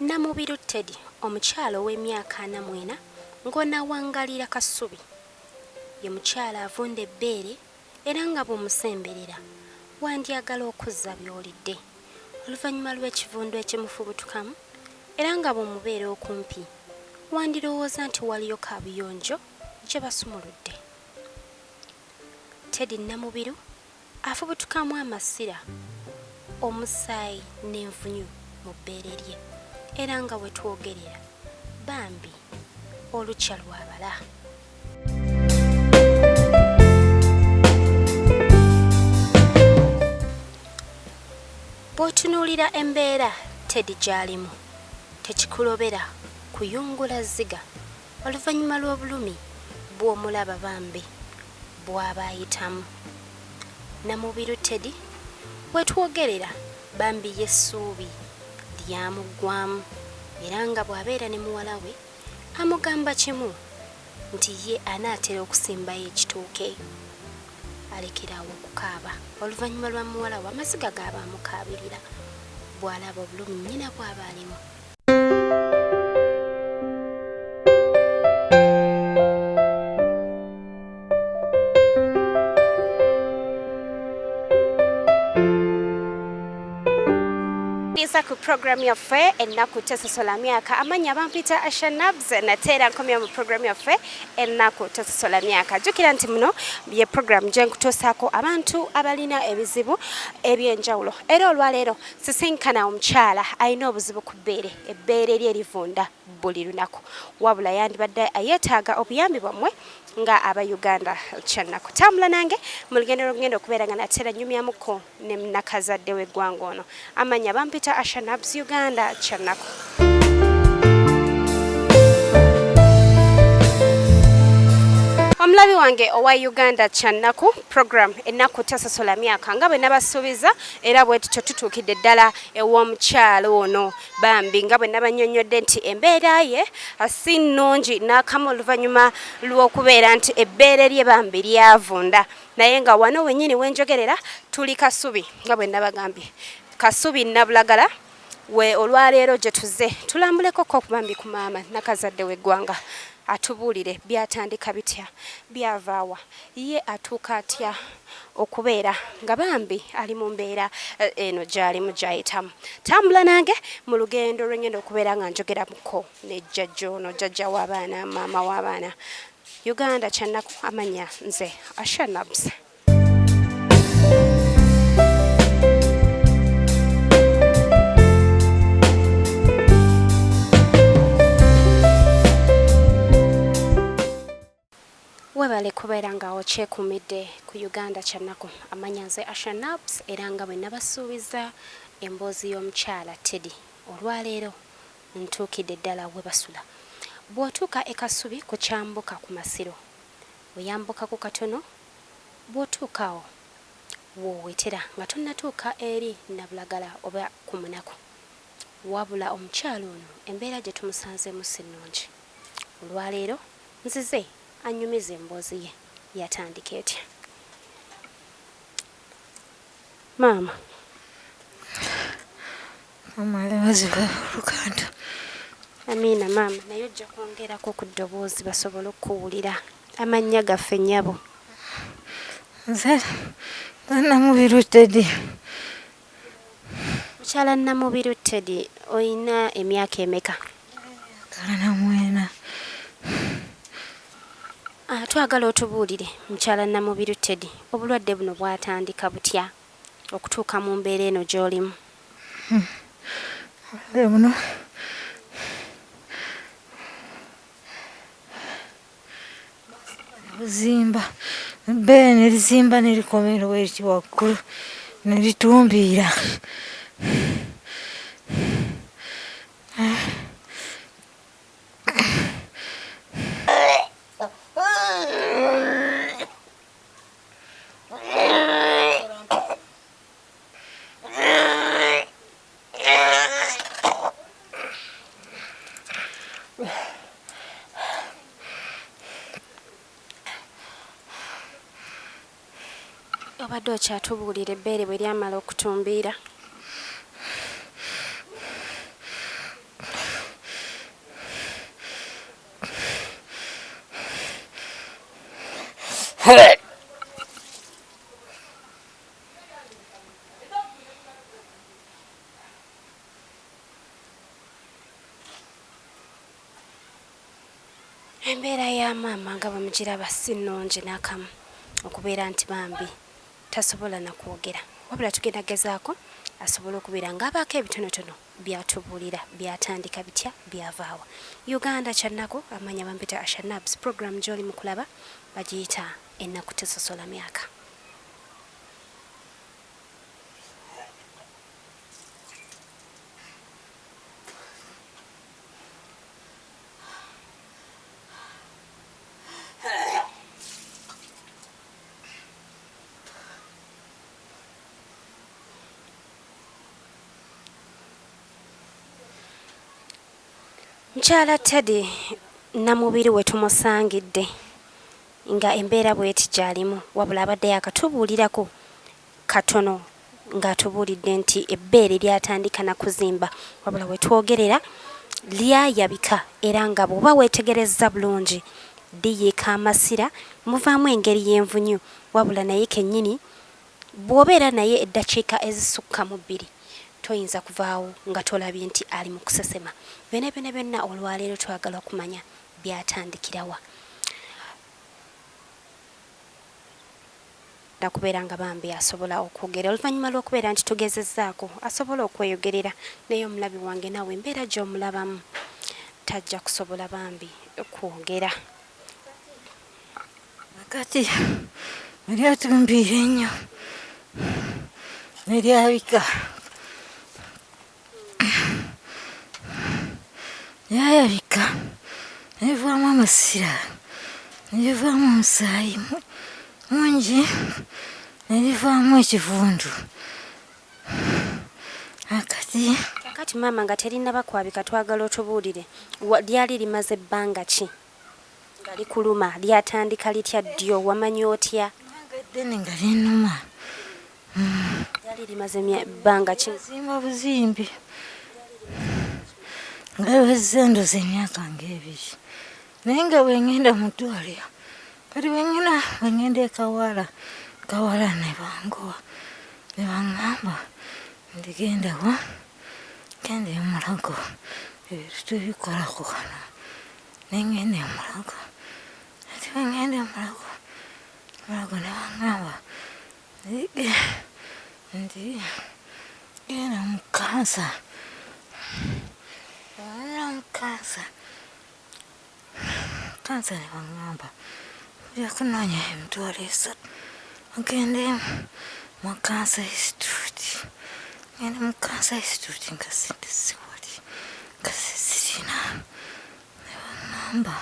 Namubiru Teddy, omukyala ow'emyaka 40 ng'onaawangalira Kasubi. Ye mukyala avunda ebbeere era nga bw'omusemberera wandyagala okuzza by'olidde. Oluvannyuma lw'ekivundo ekimufubutukamu era nga bw'omubeera okumpi wandirowooza nti waliyo kaabuyonjo gye basumuludde. Teddy Namubiru afubutukamu amasira, omusaayi n'envunyu mu bbeere lye era nga bwe twogerera bambi olukya lwabala. Bw'otunuulira embeera Teddy gy'alimu tekikulobera kuyungula zziga oluvannyuma lw'obulumi bw'omulaba bambi bw'aba ayitamu. Namubiru Teddy bw'etwogerera bambi y'essuubi lyamuggwamu era nga bw'abeera ne muwala we amugamba kimu nti ye anaatera okusimbayo ekitooke alekerawo okukaaba oluvannyuma lwa muwala we amaziga g'aba amukaabirira bw'alaba obulumi nnyina bw'aba alimu. Ku programu yaffe ennaku tesosola myaka amanya bampita Ashanabs nateera nkomya mu programu yaffe ennaku tesosola myaka. Jjukira nti muno ye programu gye nkutuusaako abantu abalina ebizibu eby'enjawulo era olwaleero sisinkana omukyala alina obuzibu ku bbeere, ebbeere lye livunda buli lunaku wabula yandibadde yeetaaga obuyambi bwammwe nga Aba-Uganda kyannaku. Tambula nange mu lugendo lw'ogenda okubeera nga nateera nnyumyamuko ne nakazadde w'eggwanga ono amanya bampita Ashanabs Uganda kyannaku. Omulabi wange owa Uganda kyannaku program ennaku tesosola myaka nga bwe nabasuubiza era bwe tutyo tutuukidde ddala ew'omukyalo ono bambi nga bwe nabannyonnyodde nti embeera ye si nnungi n'akamu oluvannyuma lw'okubeera nti ebbeere lye bambi lyavunda naye nga wano wennyini wenjogerera tuli Kasubi nga bwe nabagambye Kasubi Nabulagala we olwaleero gye tuzze tulambuleko ko bambi ku maama nakazadde w'eggwanga atubuulire byatandika bitya byavaawa ye atuuka atya okubeera nga bambi ali mu mbeera eno gy'alimu gy'ayitamu. Tambula nange mu lugendo lw'engenda okubeera nga njogeramuko ne jjajja ono jjajja w'abaana maama w'abaana. Uganda kyannaku amanya nze Ashanabs. Webale kubeera nga okyekuumidde ku Uganda kyannaku amanya nze Ashanabs era nga bwe nabasuubiza emboozi y'omukyala Teddy olwaleero ntuukidde ddala we basula. Bw'otuuka e Kasubi ku kyambuka ku Masiro weyambuka ku katono bw'otuukawo woowetera nga tonnatuuka eri Nabulagala oba ku Munaku wabula omukyalo ono embeera gye tumusanzeemu si nnungi olwaleero nzize anyumiza emboozi ye yatandika etya. Maama Amaziiga Oluganda. Amiina maama naye ojja kwongerako ku ddoboozi basobole okuwulira amannya gaffe nnyabo. Nze Namubiru Teddy. Mukyala Namubiru Teddy oyina emyaka emeka? 40. Twagala otubuulire mukyala Namubiru Teddy obulwadde buno bwatandika butya okutuuka mu mbeera eno gy'olimu? Buno buzimba ebbeere ne lizimba ne likomera eri waggulu ne litumbiira. Obadde okyatubuulira ebbeere bwe lyamala okutumbiira? Embeera ya maama nga bwe mugiraba si nnungi n'akamu okubeera nti bambi tasobola na kwogera wabula tugenda gezaako asobole okubeera ng'abaako ebitonotono byatubuulira byatandika bitya byavaawa. Uganda kyannako amanya bampita Ashanabs program gy'oli mu kulaba bagiyita ennaku tesosola myaka. Mukyala Teddy Namubiru we tumusangidde nga embeera bweti gy'alimu wabula abadde yakatubuulirako katono ng'atubuulidde nti ebbeere lyatandika na kuzimba wabula we twogerera lyayabika era nga bw'oba weetegerezza bulungi liyiika amasira muvaamu engeri y'envunyu wabula naye kennyini bw'obeera naye eddakiika ezisukka mu 2 toyinza kuvaawo nga tolabye nti ali mu kusesema. Bene byonna olwaleero twagala okumanya byatandikirawa. Kubeera nga bambi asobola okwogera oluvannyuma lw'okubeera nti tugezezzaako asobola okweyogerera naye omulabi wange naawe embeera gy'omulabamu tajja kusobola bambi kwogera. Kati eryatumbiire ennyo neryabika lyayabika nerivaamu amasira nerivaamu omusaayi mungi nerivaamu ekivundu. Kakati maama nga terinaba kwabika twagala otubuulire lyali limaze ebbanga ki nga likuluma lyatandika litya ddyo wamanya otya? Ddene nga linnuma lyali limaze ebbanga ki? zimba buzimbi nga liwezze ndoza emyaka ng'ebiri naye nga bwengenda mu ddwaliro kati bwengenda ekawala ne bangowa ne baŋŋamba ndigendawa genda emulago ebintu tubikolako kano nengenda emulago ati bwengenda emulago ne baŋŋamba ndi genda mu kansa kansa ne baŋŋamba ojja kunoonya emitwalo 3 ogende mu kansa institute ngende mu kansa institute nga sente siwali nga zirina ne baŋŋamba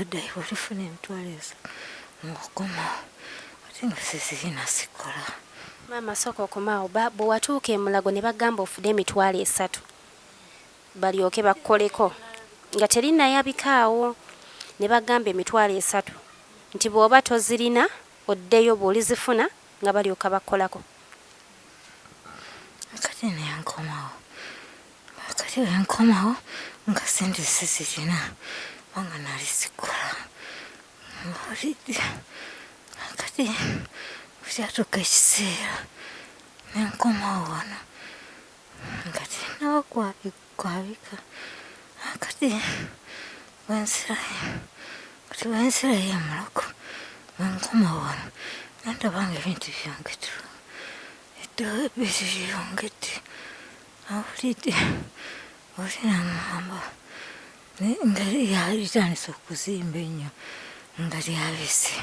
ddayo olifuna emitwalo 3 ng'okomawo ate nga zirina sikola. Maama sooka okomaawo bwe watuuka emulago ne bagamba ofune emitwalo 3 balyoke bakkoleko nga terinayabikaawo ne bagamba emitwalo 3 nti bw'oba tozirina oddeyo bw'olizifuna nga balyoka bakkolako. Kati wenkomawo nga sente sizirina banga nali zikola kati kyatuuka ekiseera nenkomawo wano nga tirinawo kwabika kati wensirayo emulago wenkomawo wano nandabanga ebintu byongedde eddawo ebbiri lyongedde awulidde olinaŋŋamba nga litandise okuzimba ennyo nga lyabise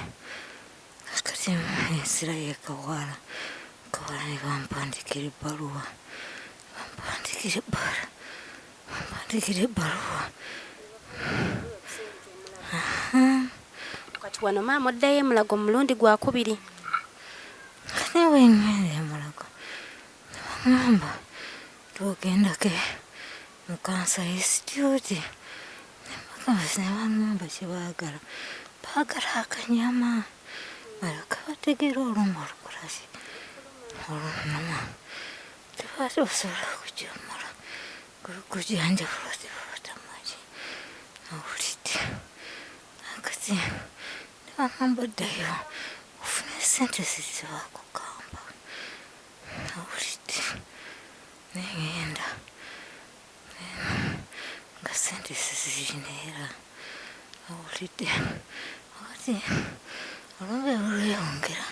kati ensirayo ekawala ne bampandikira ebbaluwa kati wano maama oddayo emulago mulundi gwakubiri kati wengenda emulago nebaŋŋamba twogendake mu kansa institute nebaŋŋamba kyebaagala baagala akanyama balyoka bategeera olumu olukolaki olunuma tebaate basobola kujamula kujanjabulwa tebabatamaki awulidde akati akambaddayo ofuna sente zizibakugamba awulidde negenda nga sente zizirina era awulidde ati olumbe olweyongera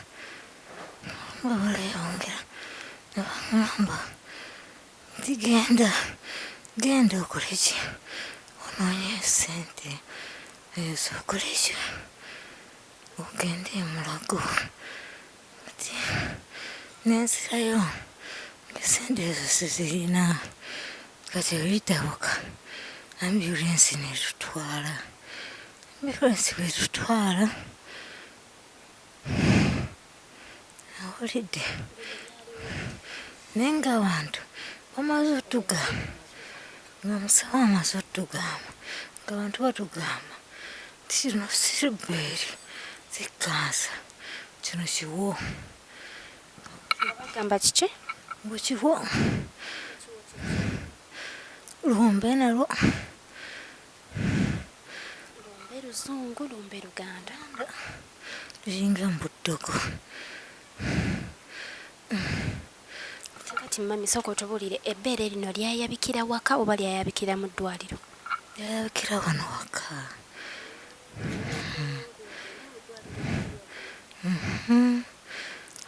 nebagamba nti genda okoleki onoonye sente ezo okoleki ogende emulago ati nenzirayo esente ezo sizirina kati ebitabuka ambulensi netutwala bwetutwala awulidde naye nga abantu bamaze otugamba nga musawo amaze otugamba nga abantu batugamba ti kino siribeeri zikansa kino kiwo gamba kiki bwe kiwo lumbe nalwo lumbe luzungu lumbe luganda luyinga mu buddogo kati mami sooka otubulire ebbeere lino lyayabikira waka oba lyayabikira mu ddwaliro lyayabikira wano waka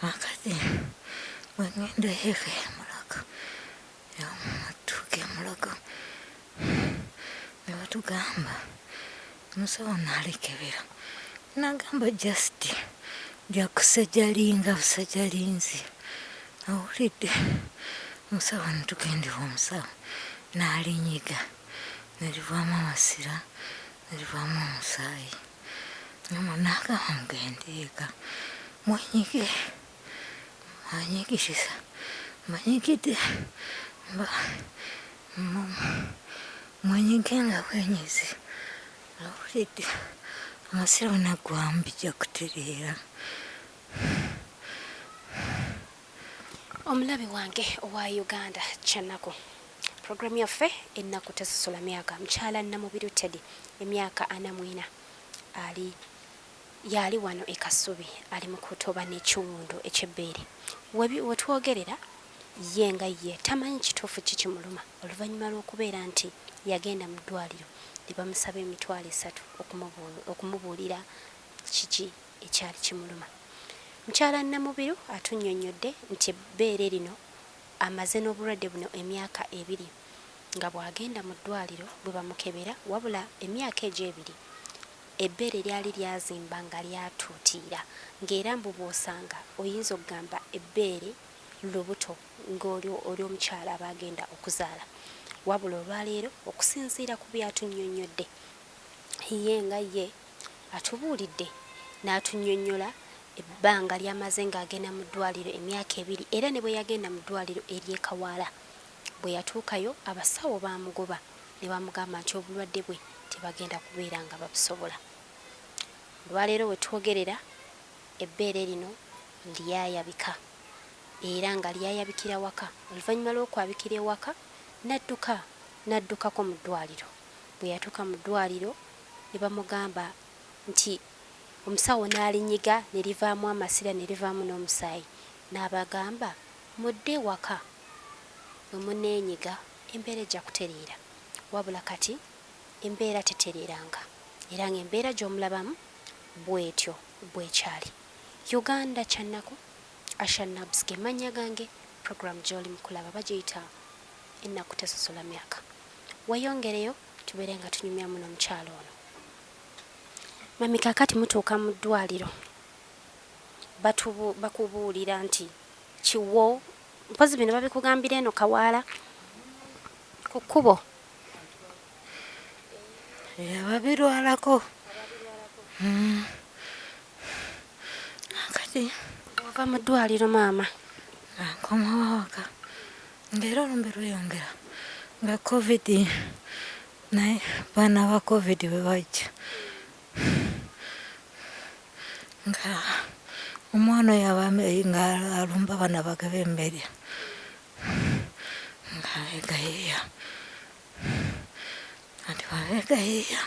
akati bwengenda eka emulago yamatuuka emulago nebatugamba musawo naalekebera nagamba just jakusajalinga busajalinzi awulidde musawo netugendera omusawo naalinyiga nerivaamu amasira nerivaamu omusaayi nagamba mugende eka mwenyige anyigiriza manyigidde mwenyige nga bwenyizi awulidde amasira bwenagwamu bijja kutereera omulabi wange owa Uganda kyanaku programu yaffe ennaku tesosola myaka mukyala Namubiru Teddy emyaka 44 yali wano ekasubi ali mu kutoba n'ekiwundu ekyebbeere wetwogerera ye nga ye tamanyi kituufu kikimuluma oluvannyuma lw'okubeera nti yagenda mu ddwaliro ne bamusaba emitwalo 3 okumubuulira kiki ekyali kimuluma. Mukyala Namubiru atunnyonnyodde nti ebbeere lino amaze n'obulwadde buno emyaka 2 nga bw'agenda mu ddwaliro bwe bamukebera wabula emyaka egyo 2 ebbeere lyali lyazimba nga lyatuutiira ng'era mbu bw'osanga oyinza okugamba ebbeere lubuto ng'oli omukyala aba agenda okuzaala wabula olwaleero okusinziira ku byatunnyonnyodde ye nga ye atubuulidde n'atunnyonnyola ebbanga lyamaze ng'agenda mu ddwaliro emyaka 2 era ne bwe yagenda mu ddwaliro ery'ekawaala bwe yatuukayo abasawo baamugoba ne bamugamba nti obulwadde bwe tebagenda kubeera nga babusobola. Olwaleero we twogerera ebbeere lino lyayabika era nga lyayabikira waka oluvannyuma lw'okwabikira ewaka n'addukako mu ddwaliro bwe yatuuka mu ddwaliro ne bamugamba nti omusawo n'alinyiga ne livaamu amasira ne livaamu n'omusaayi n'abagamba mudde waka bwe muneenyiga embeera ejja kutereera wabula kati embeera tetereeranga era ng'embeera gy'omulabamu bwetyo bwekyali. Uganda kyanaku ashanabusike mannya gange program gy'oli mukulaba bagiyita ennaku tesosola myaka weyongereyo tubeere nga tunyumya muno omukyalo ono. Mami kakati mutuuka mu ddwaliro bakubuulira nti kiwo mpozi bino babikugambira eno kawaala ku kkubo babirwalako kati ova mu ddwaliro maama nkomawo waka ng'era olumbe lweyongera nga covid naye baana ba covid bwe bajja nga omwana oyo nga alumba abaana bage b'emmere nga beegayiiya kati babeegayiiya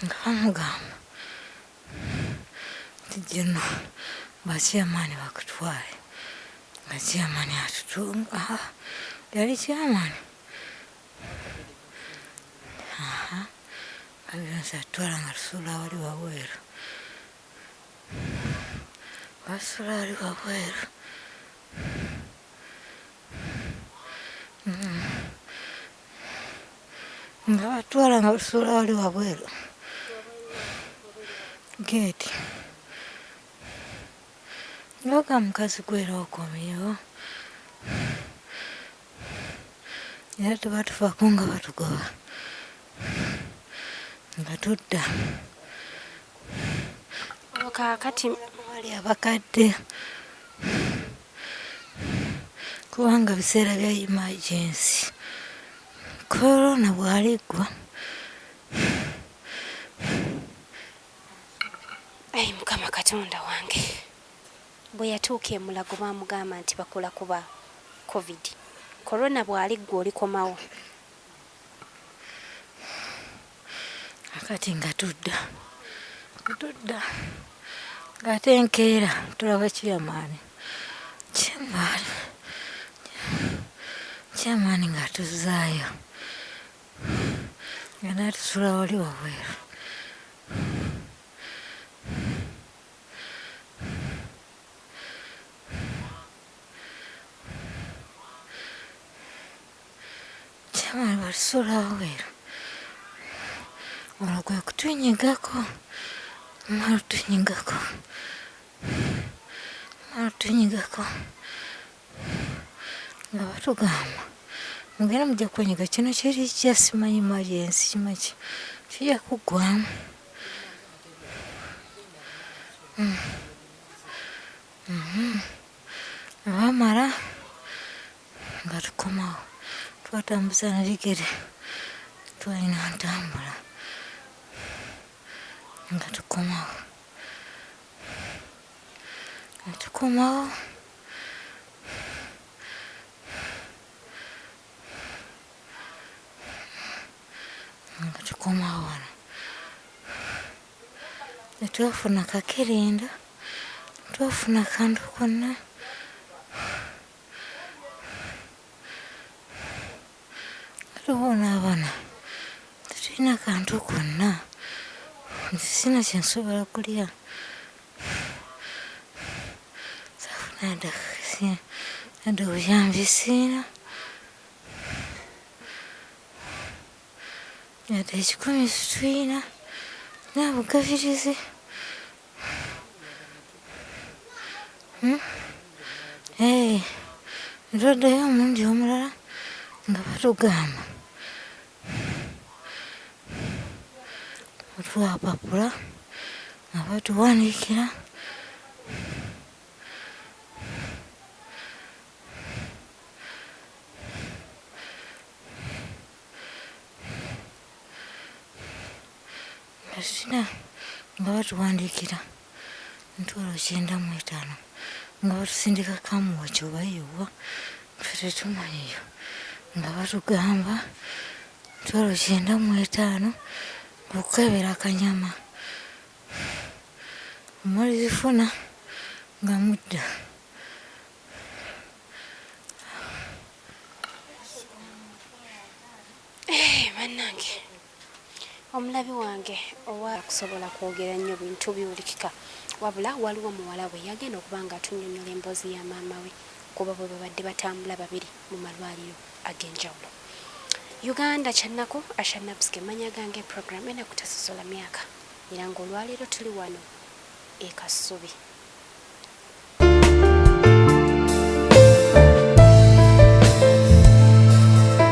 nga bamugamba tijino bakyamaani bakutwale nga kyamaani atutunga yali kyamaani abirasa atwala nga tusula wali wabweru basula wali wabweru nga batwala nga tusula wali wabweru geeti ngoga mukazi gwera okomyewo era tuba tufaako nga batugoba nga tudda kakati wali abakadde kubanga biseera bya emergency korona bw'aliggwa ayi mukama katonda wange bwe yatuuka emulago baamugamba nti bakola kuba covid korona bw'aliggwa olikomawo akati nga tudda ng'ate enkeera tulaba kyamaani ng'atuzaayo nga n'atusula wali wabweru kyamaani batusula wabweru olwo kwe kutunyigako nga batugamba mugenda mujja kwenyiga kino kiri kya simanyi emergency kimaki kijja kuggwamu abamala nga tukomawo twatambuza naligere twalina ntambula nga tukomawo wano netwafuna kakerenda twafuna kantu konna tuboona abana tetulina kantu konna sina kyensobola kulya safuna nada obuyambi siina yadde ekikumi tetulina nabugabirizi netwaddayo omundi omulala nga batugamba otwapapula nga batuwandiikira nga batuwandiikira ntwalo 95 nga batusindika kamuwa kyobayiwa ffe tetumanyiyo nga batugamba ntwalo 95 okukebera akanyama mulizifuna nga mudda bannange omulabi wange owa kusobola kwogera nnyo bintu biwulikika wabula waliwo muwala bwe yagenda okuba nga atunnyonnyola emboozi ya maama we kuba bwe babadde batambula babiri mu malwaliro ag'enjawulo. Uganda kyannako ashanabuske manya gange program ena kutasosola myaka era ng'olwaleero tuli wano e Kasubi.